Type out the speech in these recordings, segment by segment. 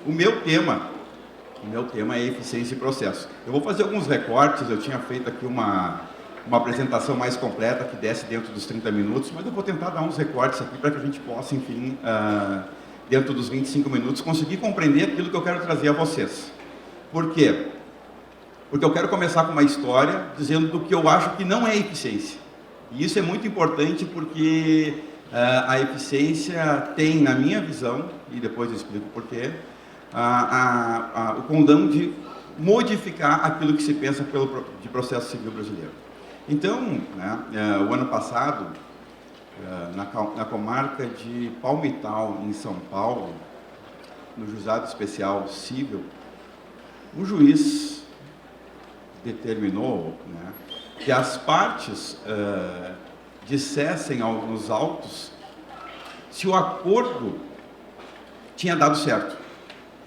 O meu tema é eficiência e processo. Eu vou fazer alguns recortes, eu tinha feito aqui uma apresentação mais completa, que desce dentro dos 30 minutos, mas eu vou tentar dar uns recortes aqui para que a gente possa, enfim, dentro dos 25 minutos, conseguir compreender aquilo que eu quero trazer a vocês. Por quê? Porque eu quero começar com uma história dizendo do que eu acho que não é eficiência. E isso é muito importante porque a eficiência tem, na minha visão, e depois eu explico porquê, o condão de modificar aquilo que se pensa de processo civil brasileiro. Então, né, o ano passado, na comarca de Palmital, em São Paulo, no Juizado Especial Civil, o juiz determinou, né, que as partes dissessem nos autos se o acordo tinha dado certo.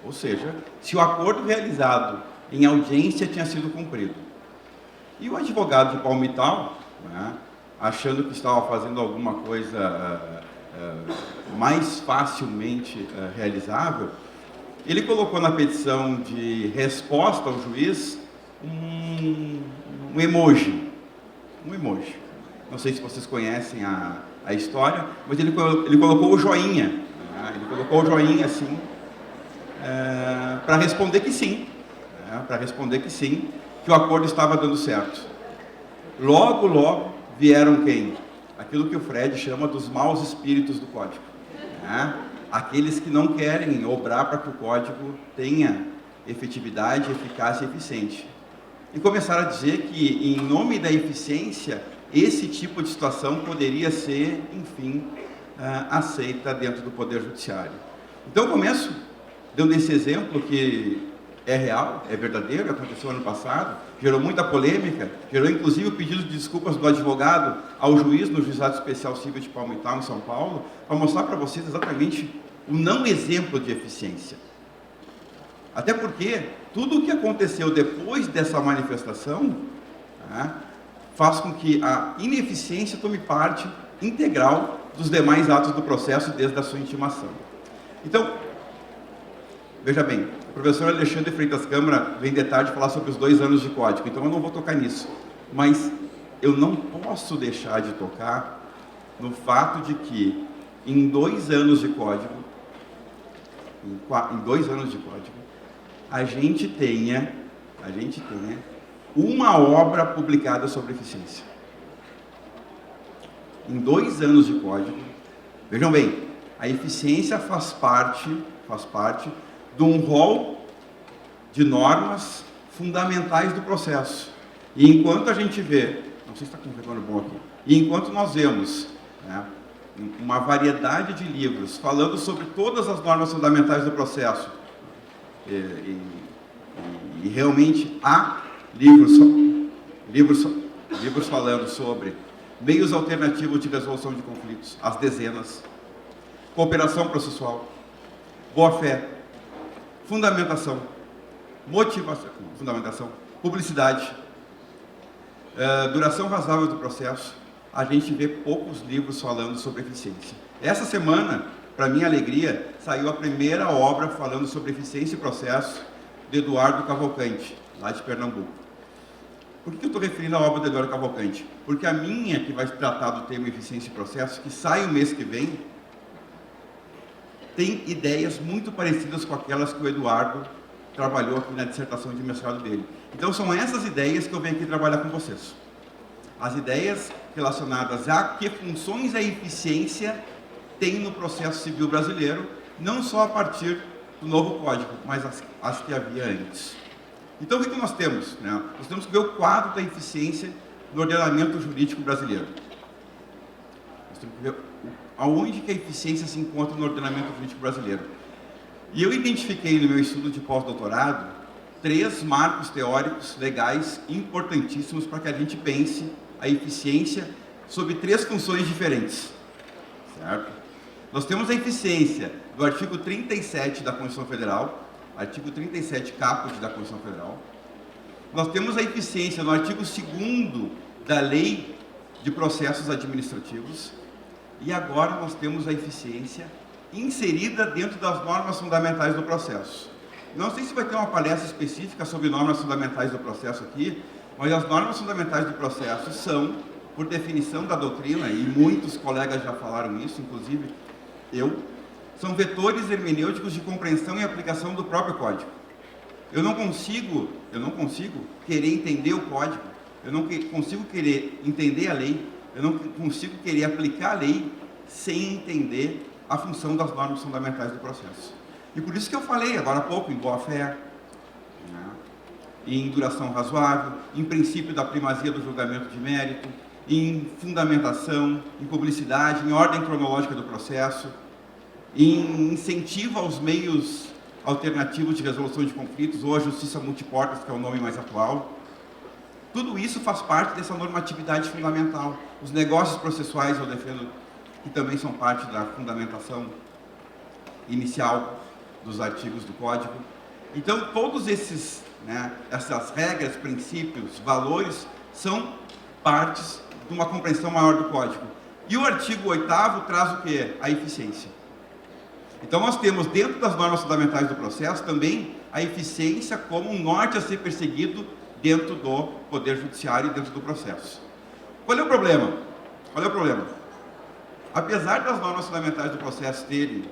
Ou seja, se o acordo realizado em audiência tinha sido cumprido. E o advogado de Palmital, né, achando que estava fazendo alguma coisa mais facilmente realizável, ele colocou na petição de resposta ao juiz um emoji. Um emoji. Não sei se vocês conhecem a história, mas ele colocou o joinha. Né, ele colocou o joinha assim, para responder que sim, que o acordo estava dando certo. Logo vieram quem? Aquilo que o Fred chama dos maus espíritos do código, né? Aqueles que não querem obrar para que o código tenha efetividade, eficácia e eficiente. E começaram a dizer que, em nome da eficiência, esse tipo de situação poderia ser, enfim, aceita dentro do Poder Judiciário. Então eu começo dando esse exemplo que é real, é verdadeiro, aconteceu ano passado, gerou muita polêmica, gerou inclusive o pedido de desculpas do advogado ao juiz no Juizado Especial Civil de Palmital, em São Paulo, para mostrar para vocês exatamente o não exemplo de eficiência. Até porque tudo o que aconteceu depois dessa manifestação, né, faz com que a ineficiência tome parte integral dos demais atos do processo desde a sua intimação. Então, veja bem, o professor Alexandre Freitas Câmara vem de tarde falar sobre os 2 anos de código, então eu não vou tocar nisso. Mas eu não posso deixar de tocar no fato de que em 2 anos de código, a gente tenha uma obra publicada sobre eficiência. Em 2 anos de código, vejam bem, a eficiência faz parte de um rol de normas fundamentais do processo. E enquanto a gente vê, não sei se está com um retorno bom aqui, e enquanto nós vemos, né, uma variedade de livros falando sobre todas as normas fundamentais do processo, e realmente há livros falando sobre meios alternativos de resolução de conflitos, as dezenas, cooperação processual, boa-fé, fundamentação, publicidade, duração razoável do processo, a gente vê poucos livros falando sobre eficiência. Essa semana, para minha alegria, saiu a primeira obra falando sobre eficiência e processo de Eduardo Cavalcante, lá de Pernambuco. Por que eu estou referindo à obra de Eduardo Cavalcante? Porque a minha, que vai tratar do tema eficiência e processo, que sai o mês que vem, tem ideias muito parecidas com aquelas que o Eduardo trabalhou aqui na dissertação de mestrado dele. Então são essas ideias que eu venho aqui trabalhar com vocês. As ideias relacionadas a que funções a eficiência tem no processo civil brasileiro, não só a partir do novo código, mas as que havia antes. Então o que nós temos? Né? Nós temos que ver o quadro da eficiência no ordenamento jurídico brasileiro. Nós temos que ver aonde que a eficiência se encontra no ordenamento jurídico brasileiro. E eu identifiquei no meu estudo de pós-doutorado 3 marcos teóricos legais importantíssimos para que a gente pense a eficiência sob 3 funções diferentes. Certo? Nós temos a eficiência do artigo 37 da Constituição Federal, artigo 37 caput da Constituição Federal. Nós temos a eficiência no artigo 2º da Lei de Processos Administrativos. E agora nós temos a eficiência inserida dentro das normas fundamentais do processo. Não sei se vai ter uma palestra específica sobre normas fundamentais do processo aqui, mas as normas fundamentais do processo são, por definição da doutrina, e muitos colegas já falaram isso, inclusive são vetores hermenêuticos de compreensão e aplicação do próprio código. Eu não consigo querer entender o código, eu não consigo querer entender a lei, eu não consigo querer aplicar a lei sem entender a função das normas fundamentais do processo. E por isso que eu falei agora há pouco em boa-fé, né, em duração razoável, em princípio da primazia do julgamento de mérito, em fundamentação, em publicidade, em ordem cronológica do processo, em incentivo aos meios alternativos de resolução de conflitos, ou a justiça multiportas, que é o nome mais atual. Tudo isso faz parte dessa normatividade fundamental. Os negócios processuais, eu defendo, que também são parte da fundamentação inicial dos artigos do Código. Então, todos esses, essas regras, princípios, valores, são partes de uma compreensão maior do Código. E o artigo 8º traz o quê? A eficiência. Então, nós temos, dentro das normas fundamentais do processo, também a eficiência como um norte a ser perseguido dentro do Poder Judiciário e dentro do processo. Qual é o problema? Apesar das normas fundamentais do processo terem,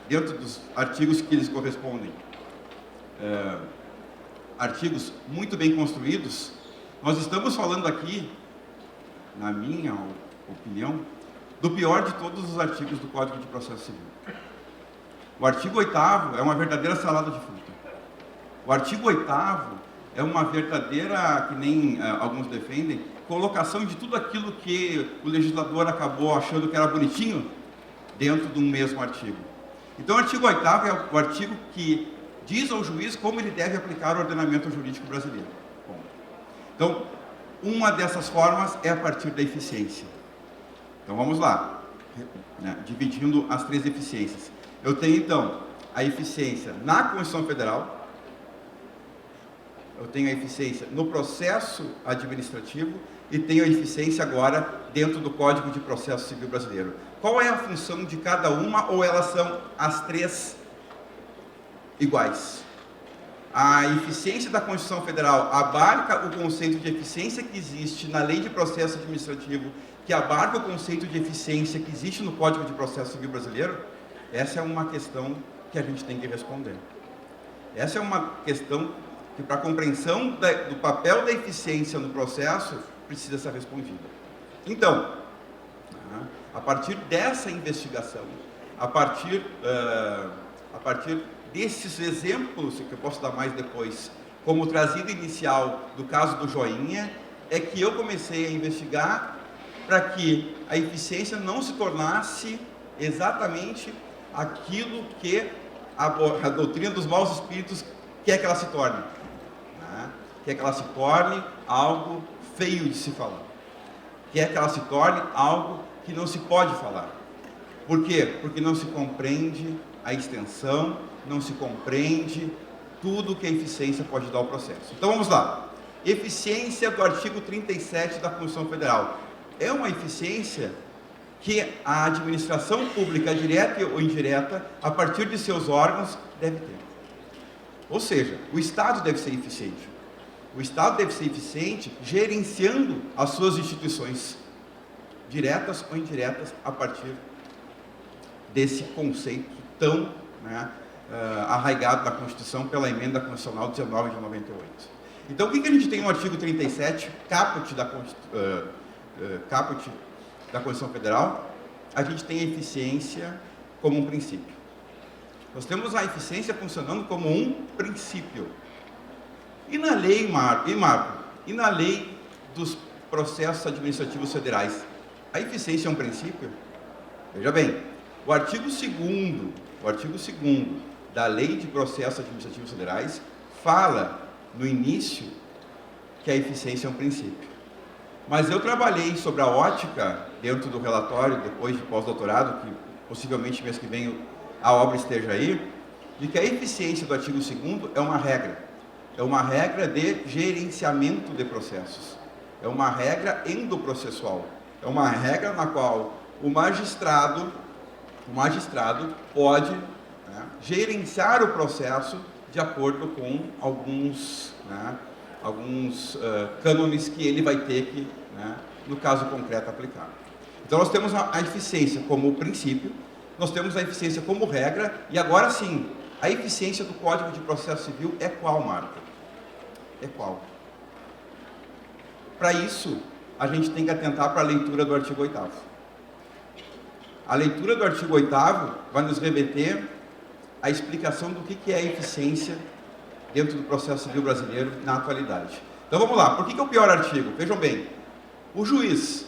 dentro dos artigos que eles correspondem, artigos muito bem construídos, nós estamos falando aqui, na minha opinião, do pior de todos os artigos do Código de Processo Civil. O artigo 8º é uma verdadeira salada de fruta. O artigo 8º é uma verdadeira, que nem alguns defendem, colocação de tudo aquilo que o legislador acabou achando que era bonitinho dentro de um mesmo artigo. Então, o artigo 8º é o artigo que diz ao juiz como ele deve aplicar o ordenamento jurídico brasileiro. Bom, então, uma dessas formas é a partir da eficiência. Então, vamos lá, dividindo as três eficiências. Eu tenho, então, a eficiência na Constituição Federal, eu tenho a eficiência no processo administrativo e tenho a eficiência agora dentro do Código de Processo Civil Brasileiro. Qual é a função de cada uma, ou elas são as três iguais? A eficiência da Constituição Federal abarca o conceito de eficiência que existe na Lei de Processo Administrativo, que abarca o conceito de eficiência que existe no Código de Processo Civil Brasileiro? Essa é uma questão que a gente tem que responder. Essa é uma questão que, para a compreensão do papel da eficiência no processo, precisa ser respondida. Então, a partir dessa investigação, a partir desses exemplos, que eu posso dar mais depois, como trazida inicial do caso do Joinha, é que eu comecei a investigar para que a eficiência não se tornasse exatamente aquilo que a doutrina dos maus espíritos quer que ela se torne. Quer que ela se torne algo feio de se falar. Quer que ela se torne algo que não se pode falar. Por quê? Porque não se compreende a extensão, não se compreende tudo que a eficiência pode dar ao processo. Então vamos lá. Eficiência do artigo 37 da Constituição Federal. É uma eficiência que a administração pública, direta ou indireta, a partir de seus órgãos, deve ter. Ou seja, o Estado deve ser eficiente. O Estado deve ser eficiente gerenciando as suas instituições, diretas ou indiretas, a partir desse conceito tão arraigado da Constituição pela Emenda Constitucional 19 de 98. Então, o que a gente tem no artigo 37, caput da Constituição Federal? A gente tem a eficiência como um princípio. Nós temos a eficiência funcionando como um princípio. E na lei, Marco, e na lei dos processos administrativos federais, a eficiência é um princípio? Veja bem, o artigo 2º da Lei de Processos Administrativos Federais fala, no início, que a eficiência é um princípio. Mas eu trabalhei sobre a ótica, dentro do relatório, depois de pós-doutorado, que possivelmente mês que vem a obra esteja aí, de que a eficiência do artigo 2º é uma regra. É uma regra de gerenciamento de processos. É uma regra endoprocessual. É uma regra na qual o magistrado o magistrado pode, né, gerenciar o processo de acordo com alguns, né, cânones que ele vai ter que, né, no caso concreto, aplicar. Então nós temos a eficiência como princípio, nós temos a eficiência como regra, e agora sim, a eficiência do Código de Processo Civil é qual, Marta? É qual? Para isso, a gente tem que atentar para a leitura do artigo 8º. A leitura do artigo 8º vai nos remeter à explicação do que é a eficiência dentro do processo civil brasileiro na atualidade. Então vamos lá, por que é o pior artigo? Vejam bem, o juiz,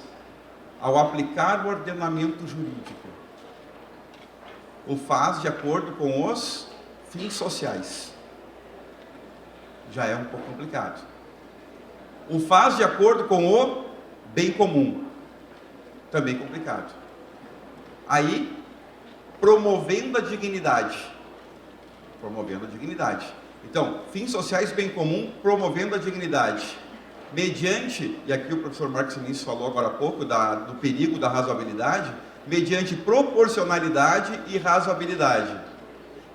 ao aplicar o ordenamento jurídico, o faz de acordo com os fins sociais. Já é um pouco complicado. O faz de acordo com o bem comum. Também complicado. Aí, promovendo a dignidade. Promovendo a dignidade. Então, fins sociais, bem comum, promovendo a dignidade. Mediante, e aqui o professor Marcos Vinícius falou agora há pouco, do perigo da razoabilidade, mediante proporcionalidade e razoabilidade.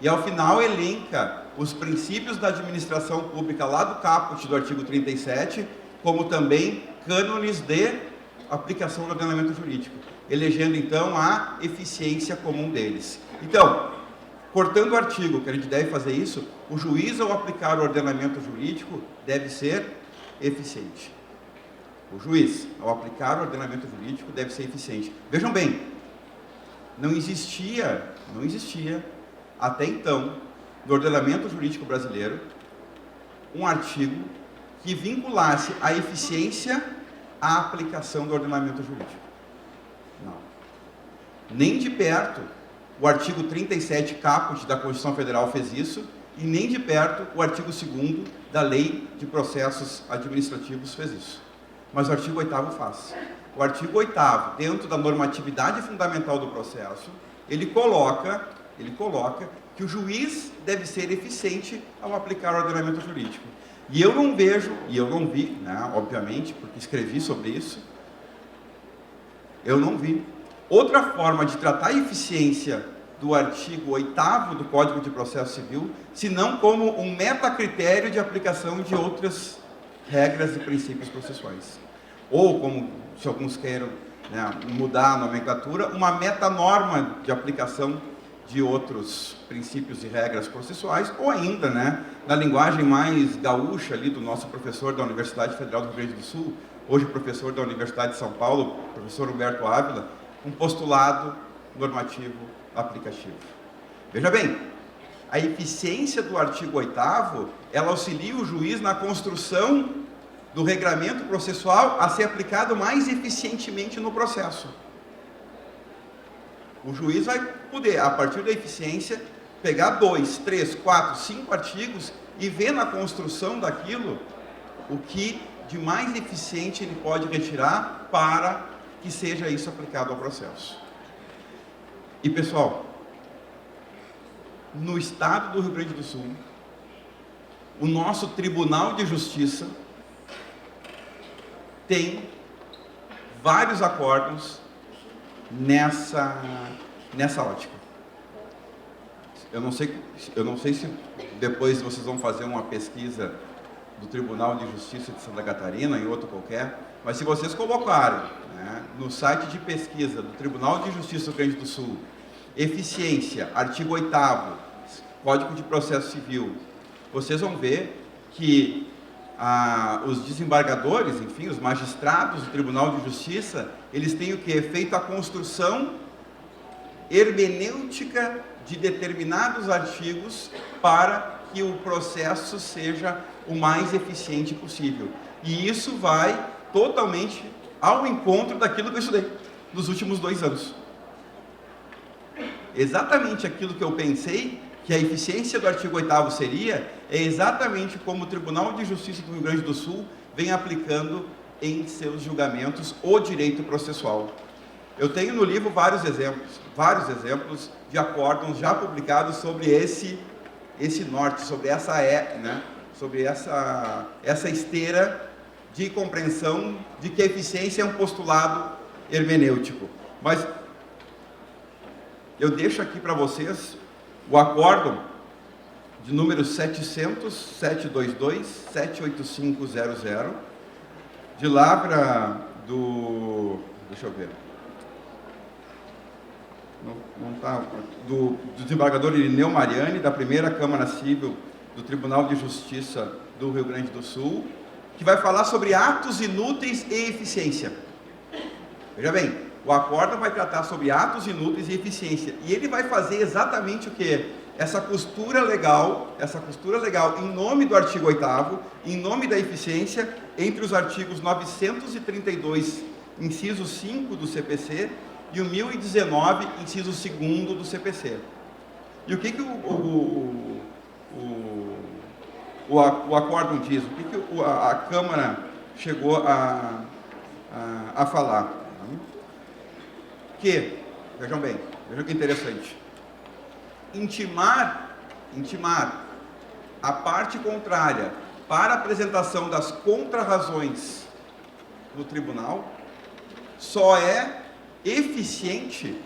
E ao final elenca os princípios da administração pública lá do caput do artigo 37, como também cânones de aplicação do ordenamento jurídico, elegendo então a eficiência comum deles. Então, cortando o artigo, que a gente deve fazer isso, o juiz, ao aplicar o ordenamento jurídico, deve ser eficiente. O juiz, ao aplicar o ordenamento jurídico, deve ser eficiente. Vejam bem, não existia, até então, no ordenamento jurídico brasileiro, um artigo que vinculasse a eficiência à aplicação do ordenamento jurídico. Não. Nem de perto o artigo 37 caput da Constituição Federal fez isso, e nem de perto o artigo 2º da Lei de Processos Administrativos fez isso. Mas o artigo 8º faz. O artigo 8º, dentro da normatividade fundamental do processo, ele coloca que o juiz deve ser eficiente ao aplicar o ordenamento jurídico. E eu não vejo, e eu não vi, né, obviamente, porque escrevi sobre isso, eu não vi outra forma de tratar a eficiência do artigo 8º do Código de Processo Civil, senão como um metacritério de aplicação de outras regras e princípios processuais. Ou, como se alguns queiram, né, mudar a nomenclatura, uma metanorma de aplicação de outros princípios e regras processuais, ou ainda, né, na linguagem mais gaúcha ali do nosso professor da Universidade Federal do Rio Grande do Sul, hoje professor da Universidade de São Paulo, professor Humberto Ávila, um postulado normativo aplicativo. Veja bem, a eficiência do artigo 8º, ela auxilia o juiz na construção do regramento processual a ser aplicado mais eficientemente no processo. O juiz vai poder, a partir da eficiência, pegar 2, 3, 4, 5 artigos e ver na construção daquilo o que de mais eficiente ele pode retirar para que seja isso aplicado ao processo. E pessoal, no estado do Rio Grande do Sul, o nosso Tribunal de Justiça tem vários acordos nessa ótica. Eu não sei se depois vocês vão fazer uma pesquisa do Tribunal de Justiça de Santa Catarina, em outro qualquer, mas se vocês colocarem, né, no site de pesquisa do Tribunal de Justiça do Rio Grande do Sul, eficiência, artigo 8º, Código de Processo Civil, vocês vão ver que os desembargadores, enfim, os magistrados do Tribunal de Justiça, eles têm o que? Feito a construção hermenêutica de determinados artigos para que o processo seja o mais eficiente possível. E isso vai totalmente ao encontro daquilo que eu estudei nos últimos 2 anos. Exatamente aquilo que eu pensei que a eficiência do artigo 8º seria, é exatamente como o Tribunal de Justiça do Rio Grande do Sul vem aplicando em seus julgamentos o direito processual. Eu tenho no livro vários exemplos de acórdãos já publicados sobre esse norte, sobre essa esteira de compreensão de que a eficiência é um postulado hermenêutico. Mas eu deixo aqui para vocês o acórdão de número 700-722-78500, de lá para deixa eu ver, não tá, do desembargador Irineu Mariani, da primeira Câmara Civil do Tribunal de Justiça do Rio Grande do Sul, que vai falar sobre atos inúteis e eficiência. Veja bem, o acórdão vai tratar sobre atos inúteis e eficiência, e ele vai fazer exatamente o que? Essa costura legal em nome do artigo 8º, em nome da eficiência, entre os artigos 932, inciso 5 do CPC, e o 1019, inciso 2º do CPC. E o que o acórdão diz? O que a Câmara chegou a falar? Que, vejam bem, vejam que interessante. Intimar a parte contrária para a apresentação das contrarrazões no tribunal só é eficiente,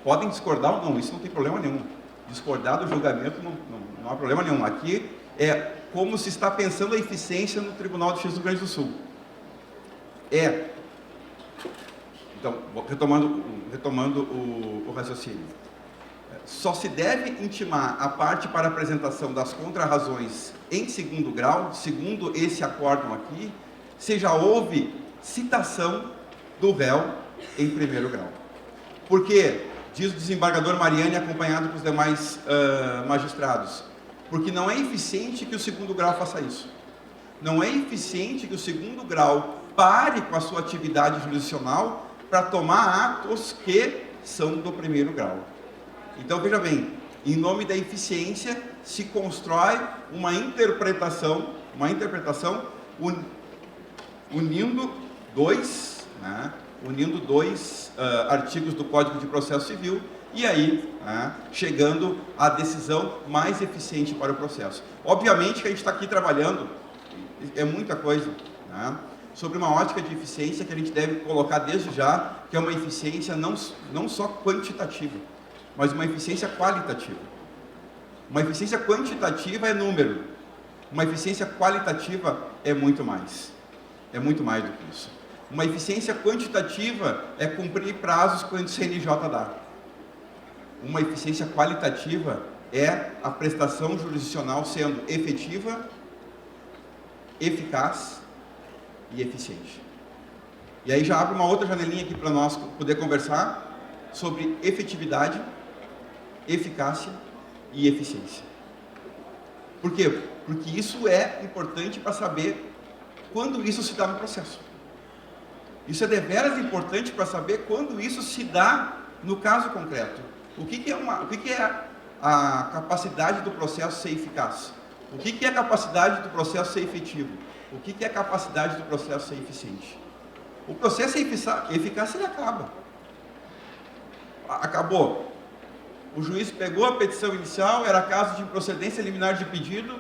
podem discordar ou não, isso não tem problema nenhum, discordar do julgamento não há problema nenhum, aqui é como se está pensando a eficiência no Tribunal de Justiça do Rio Grande do Sul. Então, retomando o raciocínio, só se deve intimar a parte para apresentação das contrarrazões em segundo grau, segundo esse acórdão aqui, se já houve citação do réu em primeiro grau. Por quê? Diz o desembargador Mariani, acompanhado com os demais magistrados. Porque não é eficiente que o segundo grau faça isso. Não é eficiente que o segundo grau pare com a sua atividade jurisdicional para tomar atos que são do primeiro grau. Então, veja bem, em nome da eficiência se constrói uma interpretação unindo dois artigos do Código de Processo Civil e aí chegando à decisão mais eficiente para o processo. Obviamente que a gente está aqui trabalhando, é muita coisa, sobre uma ótica de eficiência que a gente deve colocar desde já, que é uma eficiência não só quantitativa, mas uma eficiência qualitativa. Uma eficiência quantitativa é número, uma eficiência qualitativa é muito mais. É muito mais do que isso. Uma eficiência quantitativa é cumprir prazos que o CNJ dá. Uma eficiência qualitativa é a prestação jurisdicional sendo efetiva, eficaz e eficiente. E aí já abre uma outra janelinha aqui para nós poder conversar sobre efetividade, eficácia e eficiência. Por quê? Porque isso é importante para saber quando isso se dá no processo. Isso é deveras importante para saber quando isso se dá no caso concreto. O que é a capacidade do processo ser eficaz? O que é a capacidade do processo ser efetivo? O que é a capacidade do processo ser eficiente? O processo é eficaz, ele acaba. Acabou. O juiz pegou a petição inicial, era caso de improcedência liminar de pedido,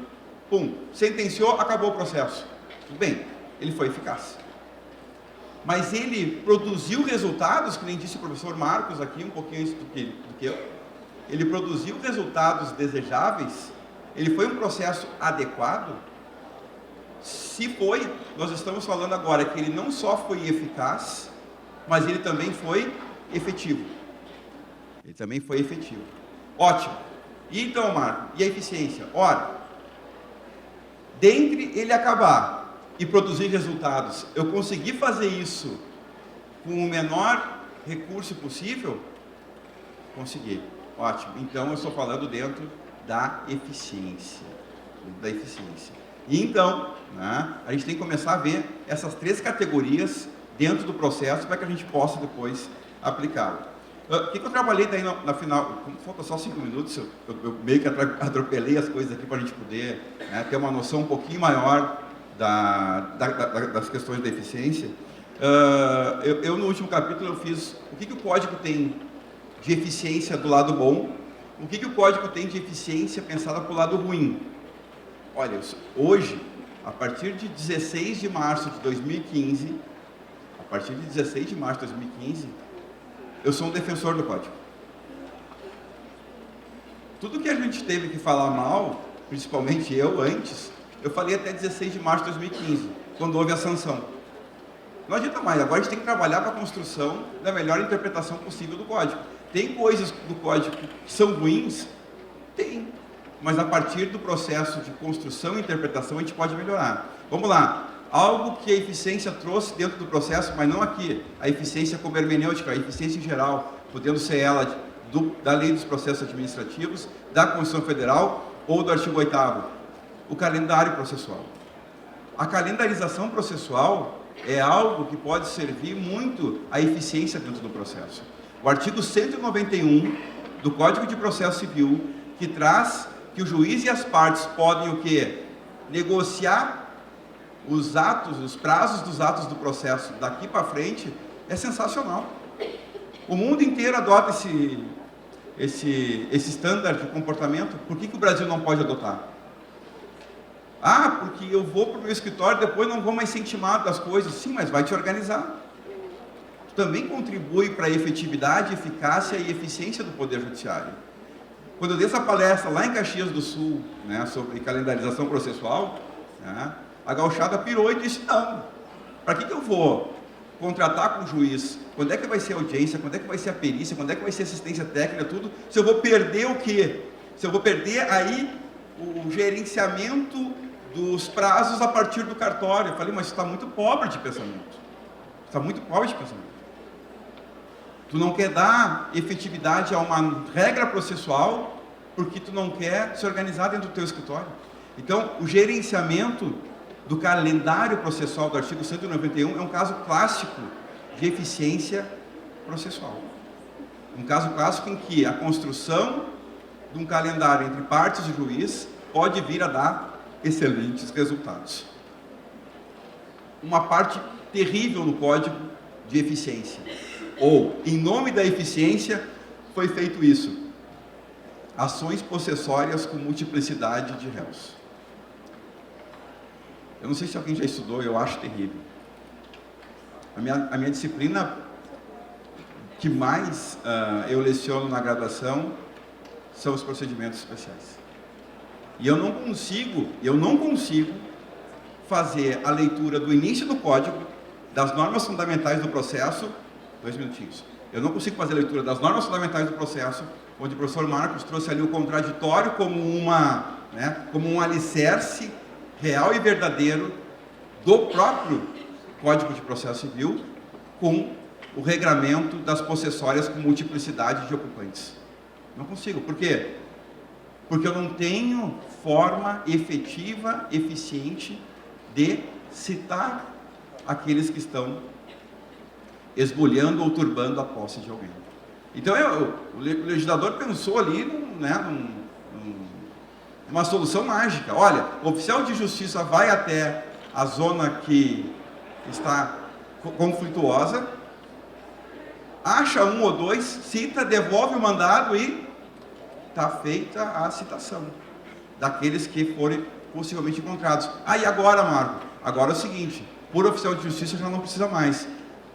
sentenciou, acabou o processo. Tudo bem, ele foi eficaz. Mas ele produziu resultados, que nem disse o professor Marcos aqui, um pouquinho antes do que eu, ele produziu resultados desejáveis, ele foi um processo adequado. Se foi, nós estamos falando agora que ele não só foi eficaz, mas ele também foi efetivo. Ele também foi efetivo. Ótimo. E então, Marco, e a eficiência? Ora, dentre ele acabar e produzir resultados, eu consegui fazer isso com o menor recurso possível? Consegui. Ótimo. Então, eu estou falando dentro da eficiência. E então, a gente tem que começar a ver essas três categorias dentro do processo para que a gente possa depois aplicá-lo. O que eu trabalhei daí na final? Falta só 5 minutos, eu meio que atropelei as coisas aqui para a gente poder ter uma noção um pouquinho maior das questões da eficiência. Eu no último capítulo eu fiz o que o código tem de eficiência do lado bom, o que o código tem de eficiência pensada para o lado ruim. Olha, hoje, a partir de 16 de março de 2015, eu sou um defensor do código. Tudo que a gente teve que falar mal, principalmente eu antes, eu falei até 16 de março de 2015, quando houve a sanção. Não adianta mais, agora a gente tem que trabalhar para a construção da melhor interpretação possível do código. Tem coisas do código que são ruins? Tem. Mas a partir do processo de construção e interpretação a gente pode melhorar. Vamos lá. Algo que a eficiência trouxe dentro do processo, mas não aqui. A eficiência como hermenêutica, a eficiência em geral, podendo ser ela da lei dos processos administrativos, da Constituição Federal ou do artigo 8º. O calendário processual. A calendarização processual é algo que pode servir muito à eficiência dentro do processo. O artigo 191 do Código de Processo Civil, que traz que o juiz e as partes podem o quê? Negociar os atos, os prazos dos atos do processo daqui para frente, é sensacional. O mundo inteiro adota esse standard de comportamento. Por que o Brasil não pode adotar? Ah, porque eu vou para o meu escritório, depois não vou mais ser intimado das coisas. Sim, mas vai te organizar. Também contribui para a efetividade, eficácia e eficiência do Poder Judiciário. Quando eu dei essa palestra lá em Caxias do Sul, né, sobre calendarização processual, né, a gauchada pirou e disse, não, para que eu vou contratar com o juiz? Quando é que vai ser a audiência? Quando é que vai ser a perícia? Quando é que vai ser assistência técnica? Tudo. Se eu vou perder o quê? Se eu vou perder aí o gerenciamento dos prazos a partir do cartório. Eu falei, mas está muito pobre de pensamento. Está muito pobre de pensamento. Tu não quer dar efetividade a uma regra processual porque tu não quer se organizar dentro do teu escritório. Então, o gerenciamento do calendário processual do artigo 191 é um caso clássico de eficiência processual. Um caso clássico em que a construção de um calendário entre partes e juiz pode vir a dar excelentes resultados. Uma parte terrível no código de eficiência, ou em nome da eficiência foi feito isso: ações possessórias com multiplicidade de réus. Eu não sei se alguém já estudou, eu acho terrível. A minha disciplina que mais eu leciono na graduação são os procedimentos especiais. E eu não consigo fazer a leitura do início do código, das normas fundamentais do processo, 2 minutinhos. Eu não consigo fazer a leitura das normas fundamentais do processo, onde o professor Marcos trouxe ali o contraditório como como um alicerce real e verdadeiro do próprio Código de Processo Civil, com o regramento das possessórias com multiplicidade de ocupantes. Não consigo. Por quê? Porque eu não tenho forma efetiva, eficiente de citar aqueles que estão esbulhando ou turbando a posse de alguém. Então, o legislador pensou ali numa solução mágica. Olha, o oficial de justiça vai até a zona que está conflituosa, acha um ou dois, cita, devolve o mandado e está feita a citação daqueles que forem possivelmente encontrados. E agora, Marco? Agora é o seguinte, por oficial de justiça já não precisa mais.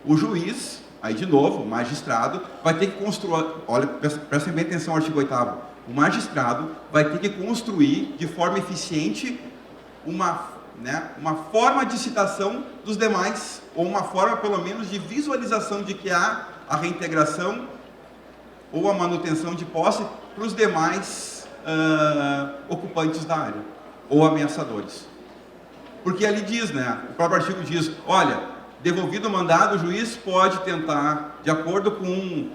O juiz, aí de novo, o magistrado, vai ter que construir, olha, prestem bem atenção ao artigo 8º, o magistrado vai ter que construir de forma eficiente uma forma de citação dos demais, ou uma forma pelo menos de visualização de que há a reintegração ou a manutenção de posse para os demais ocupantes da área, ou ameaçadores. Porque ali diz, o próprio artigo diz, olha, devolvido o mandado, o juiz pode tentar, de acordo com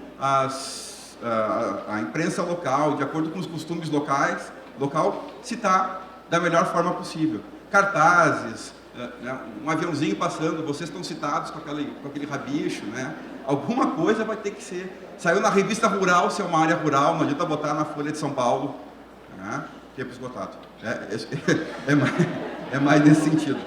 a imprensa local, de acordo com os costumes local, citar da melhor forma possível. Cartazes, um aviãozinho passando, vocês estão citados com aquele rabicho, alguma coisa vai ter que ser. Saiu na revista Rural, se é uma área rural, não adianta botar na Folha de São Paulo, tempo esgotado. É mais nesse sentido.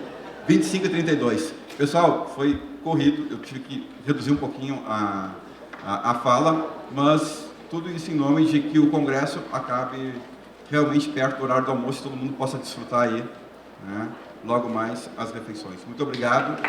25 e 32. Pessoal, foi corrido, eu tive que reduzir um pouquinho a fala, mas tudo isso em nome de que o Congresso acabe realmente perto do horário do almoço e todo mundo possa desfrutar aí, logo mais as refeições. Muito obrigado.